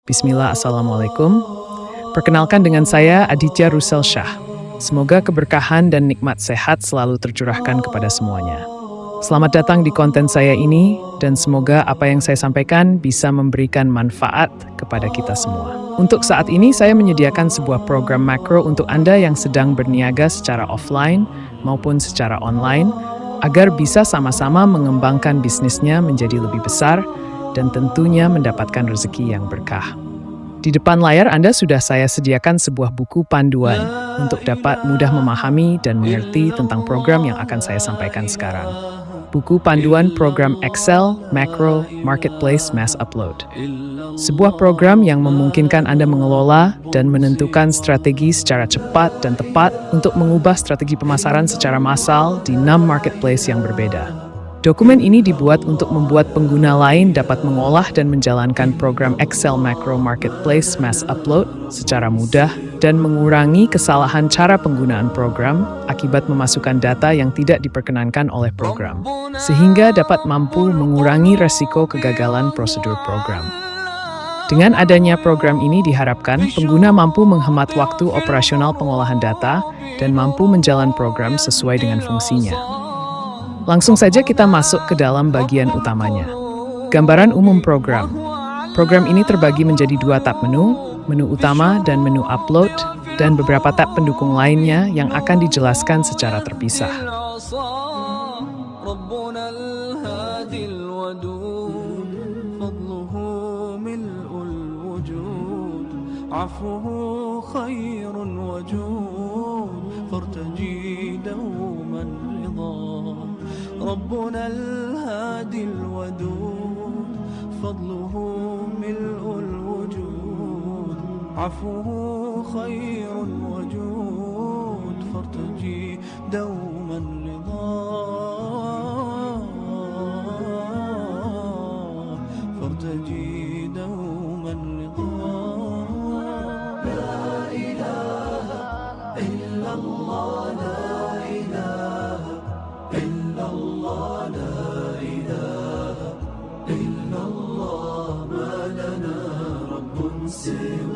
Bismillah, Assalamualaikum. Perkenalkan dengan saya Aditya Rusel Shah. Semoga keberkahan dan nikmat sehat selalu tercurahkan kepada semuanya. Selamat datang di konten saya ini, dan semoga apa yang saya sampaikan bisa memberikan manfaat kepada kita semua. Untuk saat ini, saya menyediakan sebuah program makro untuk Anda yang sedang berniaga secara offline maupun secara online, agar bisa sama-sama mengembangkan bisnisnya menjadi lebih besar dan tentunya mendapatkan rezeki yang berkah. Di depan layar Anda sudah saya sediakan sebuah buku panduan untuk dapat mudah memahami dan mengerti tentang program yang akan saya sampaikan sekarang. Buku panduan program Excel, Macro, Marketplace, Mass Upload. Sebuah program yang memungkinkan Anda mengelola dan menentukan strategi secara cepat dan tepat untuk mengubah strategi pemasaran secara massal di 6 marketplace yang berbeda. Dokumen ini dibuat untuk membuat pengguna lain dapat mengolah dan menjalankan program Excel Macro Marketplace Mass Upload secara mudah dan mengurangi kesalahan cara penggunaan program akibat memasukkan data yang tidak diperkenankan oleh program, sehingga dapat mampu mengurangi resiko kegagalan prosedur program. Dengan adanya program ini diharapkan pengguna mampu menghemat waktu operasional pengolahan data dan mampu menjalankan program sesuai dengan fungsinya. Langsung saja kita masuk ke dalam bagian utamanya. Gambaran umum program. Program ini terbagi menjadi 2 tab menu, menu utama dan menu upload, dan beberapa tab pendukung lainnya yang akan dijelaskan secara terpisah. ربنا الهادي الودود فضله ملء الوجود عفوه خير وجود فارتجي دوما رضا فارتجي دوما رضا لا إله إلا الله لا إله إلا الله لا إله إلا الله ما لنا رب سواه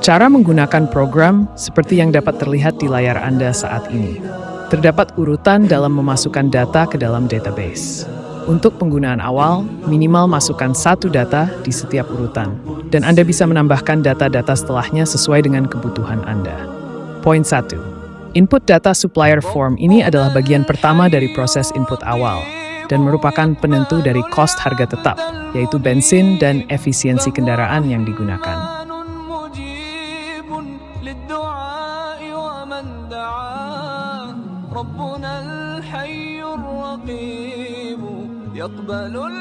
Cara menggunakan program seperti yang dapat terlihat di layar Anda saat ini. Terdapat urutan dalam memasukkan data ke dalam database. Untuk penggunaan awal, minimal masukkan 1 data di setiap urutan, dan Anda bisa menambahkan data-data setelahnya sesuai dengan kebutuhan Anda. Poin 1. Input data supplier form ini adalah bagian pertama dari proses input awal, dan merupakan penentu dari cost harga tetap, yaitu bensin dan efisiensi kendaraan yang digunakan.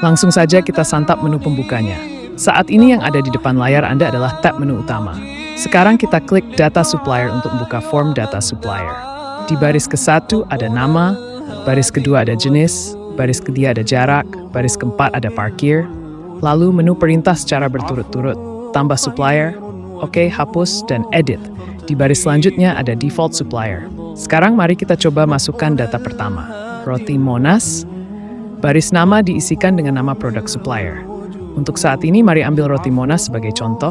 Langsung saja kita santap menu pembukanya. Saat ini yang ada di depan layar Anda adalah tab menu utama. Sekarang kita klik data supplier untuk membuka form data supplier. Di baris ke-1 ada nama, baris kedua ada jenis, baris ketiga ada jarak, baris keempat ada parkir, lalu menu perintah secara berturut-turut, tambah supplier, oke, hapus, dan edit. Di baris selanjutnya ada default supplier. Sekarang mari kita coba masukkan data pertama, roti Monas. Baris nama diisikan dengan nama produk supplier. Untuk saat ini mari ambil roti Monas sebagai contoh.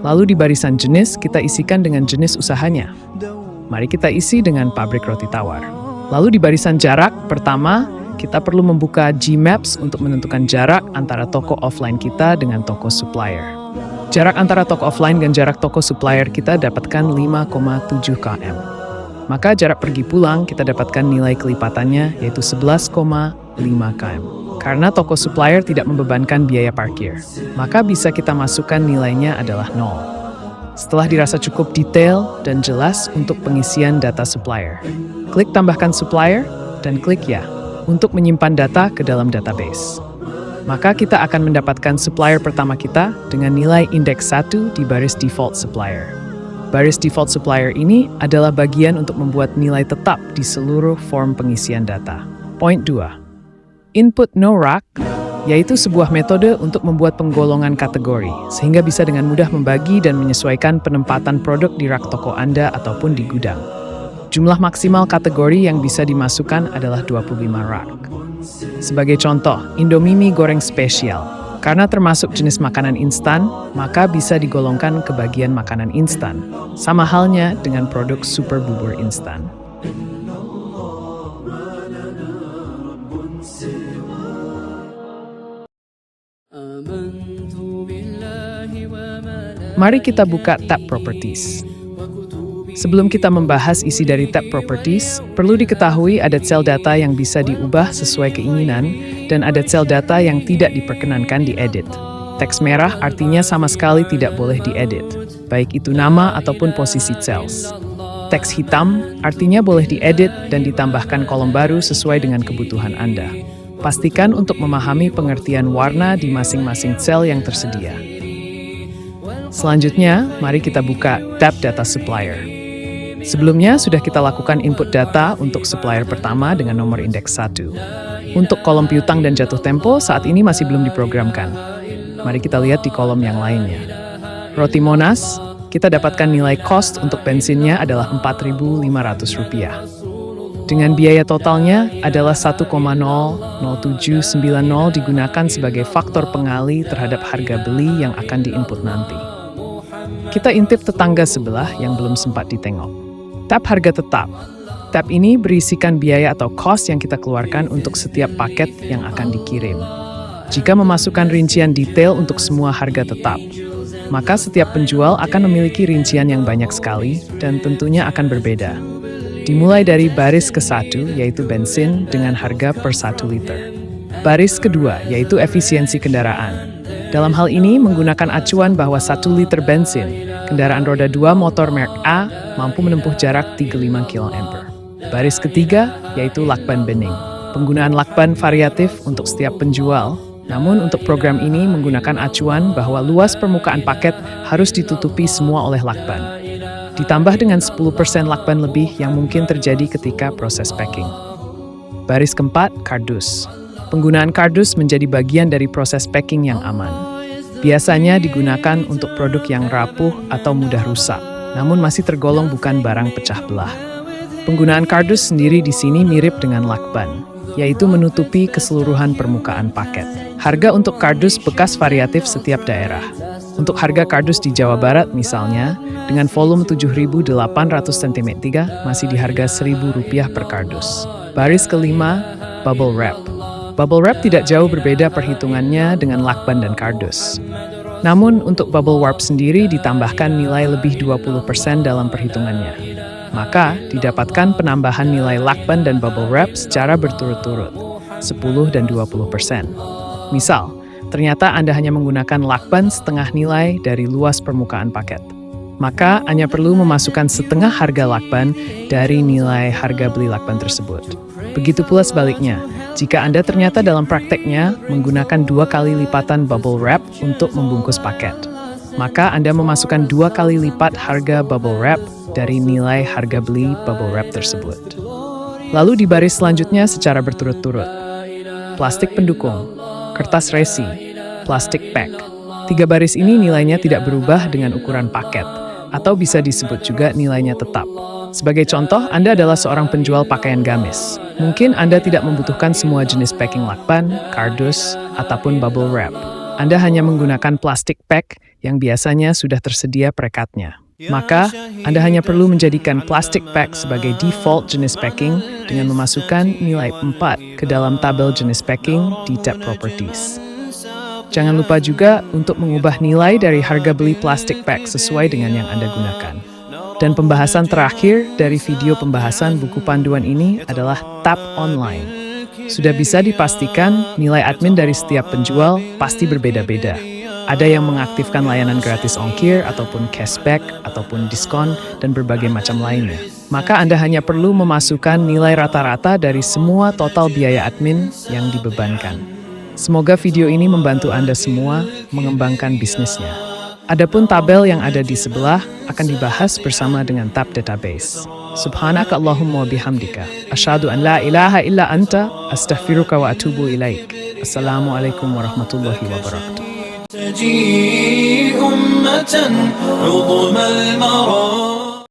Lalu di barisan jenis kita isikan dengan jenis usahanya. Mari kita isi dengan pabrik roti tawar. Lalu di barisan jarak pertama kita perlu membuka Gmaps untuk menentukan jarak antara toko offline kita dengan toko supplier. Jarak antara toko offline dan jarak toko supplier kita dapatkan 5,7 km. Maka jarak pergi pulang kita dapatkan nilai kelipatannya yaitu 11,5 km. Karena toko supplier tidak membebankan biaya parkir, maka bisa kita masukkan nilainya adalah 0. Setelah dirasa cukup detail dan jelas untuk pengisian data supplier, klik tambahkan supplier dan klik ya untuk menyimpan data ke dalam database. Maka kita akan mendapatkan supplier pertama kita dengan nilai indeks 1 di baris default supplier. Baris default supplier ini adalah bagian untuk membuat nilai tetap di seluruh form pengisian data. Point 2. Input no rack yaitu sebuah metode untuk membuat penggolongan kategori, sehingga bisa dengan mudah membagi dan menyesuaikan penempatan produk di rak toko Anda ataupun di gudang. Jumlah maksimal kategori yang bisa dimasukkan adalah 25 rak. Sebagai contoh, Indomie mie goreng spesial. Karena termasuk jenis makanan instan, maka bisa digolongkan ke bagian makanan instan. Sama halnya dengan produk super bubur instan. Mari kita buka tab Properties. Sebelum kita membahas isi dari tab Properties, perlu diketahui ada sel data yang bisa diubah sesuai keinginan dan ada sel data yang tidak diperkenankan diedit. Teks merah artinya sama sekali tidak boleh diedit, baik itu nama ataupun posisi cells. Teks hitam artinya boleh diedit dan ditambahkan kolom baru sesuai dengan kebutuhan Anda. Pastikan untuk memahami pengertian warna di masing-masing sel yang tersedia. Selanjutnya, mari kita buka tab Data Supplier. Sebelumnya, sudah kita lakukan input data untuk supplier pertama dengan nomor indeks 1. Untuk kolom piutang dan jatuh tempo, saat ini masih belum diprogramkan. Mari kita lihat di kolom yang lainnya. Roti Monas, kita dapatkan nilai cost untuk bensinnya adalah Rp4.500. Dengan biaya totalnya adalah 1,00790 digunakan sebagai faktor pengali terhadap harga beli yang akan diinput nanti. Kita intip tetangga sebelah yang belum sempat ditengok. Tab harga tetap. Tab ini berisikan biaya atau cost yang kita keluarkan untuk setiap paket yang akan dikirim. Jika memasukkan rincian detail untuk semua harga tetap, maka setiap penjual akan memiliki rincian yang banyak sekali dan tentunya akan berbeda. Dimulai dari baris ke-1, yaitu bensin dengan harga per 1 liter. Baris kedua, yaitu efisiensi kendaraan. Dalam hal ini, menggunakan acuan bahwa 1 liter bensin, kendaraan roda 2 motor merek A mampu menempuh jarak 35 km. Baris ketiga, yaitu lakban bening. Penggunaan lakban variatif untuk setiap penjual, namun untuk program ini menggunakan acuan bahwa luas permukaan paket harus ditutupi semua oleh lakban. Ditambah dengan 10% lakban lebih yang mungkin terjadi ketika proses packing. Baris keempat, kardus. Penggunaan kardus menjadi bagian dari proses packing yang aman. Biasanya digunakan untuk produk yang rapuh atau mudah rusak, namun masih tergolong bukan barang pecah belah. Penggunaan kardus sendiri di sini mirip dengan lakban, yaitu menutupi keseluruhan permukaan paket. Harga untuk kardus bekas variatif setiap daerah. Untuk harga kardus di Jawa Barat misalnya, dengan volume 7.800 cm3 masih di harga Rp1.000 per kardus. Baris kelima, bubble wrap. Bubble wrap tidak jauh berbeda perhitungannya dengan lakban dan kardus. Namun untuk bubble wrap sendiri ditambahkan nilai lebih 20% dalam perhitungannya. Maka didapatkan penambahan nilai lakban dan bubble wrap secara berturut-turut, 10 dan 20%. Misal, ternyata Anda hanya menggunakan lakban setengah nilai dari luas permukaan paket. Maka hanya perlu memasukkan setengah harga lakban dari nilai harga beli lakban tersebut. Begitu pula sebaliknya, jika Anda ternyata dalam prakteknya menggunakan 2 kali lipatan bubble wrap untuk membungkus paket, maka Anda memasukkan 2 kali lipat harga bubble wrap dari nilai harga beli bubble wrap tersebut. Lalu di baris selanjutnya secara berturut-turut. Plastik pendukung, kertas resi, plastik pack. 3 baris ini nilainya tidak berubah dengan ukuran paket, atau bisa disebut juga nilainya tetap. Sebagai contoh, Anda adalah seorang penjual pakaian gamis. Mungkin Anda tidak membutuhkan semua jenis packing lakban, kardus, ataupun bubble wrap. Anda hanya menggunakan plastik pack yang biasanya sudah tersedia perekatnya. Maka, Anda hanya perlu menjadikan plastik pack sebagai default jenis packing dengan memasukkan nilai 4 ke dalam tabel jenis packing di tab Properties. Jangan lupa juga untuk mengubah nilai dari harga beli plastik pack sesuai dengan yang Anda gunakan. Dan pembahasan terakhir dari video pembahasan buku panduan ini adalah tab online. Sudah bisa dipastikan nilai admin dari setiap penjual pasti berbeda-beda. Ada yang mengaktifkan layanan gratis ongkir ataupun cashback ataupun diskon dan berbagai macam lainnya. Maka Anda hanya perlu memasukkan nilai rata-rata dari semua total biaya admin yang dibebankan. Semoga video ini membantu Anda semua mengembangkan bisnisnya. Adapun tabel yang ada di sebelah akan dibahas bersama dengan tab database. Subhanaka Allahumma wa bihamdika. Asyhadu an la ilaha illa anta, astaghfiruka wa atubu ilaik. Assalamualaikum warahmatullahi wabarakatuh. تجي أمة عظم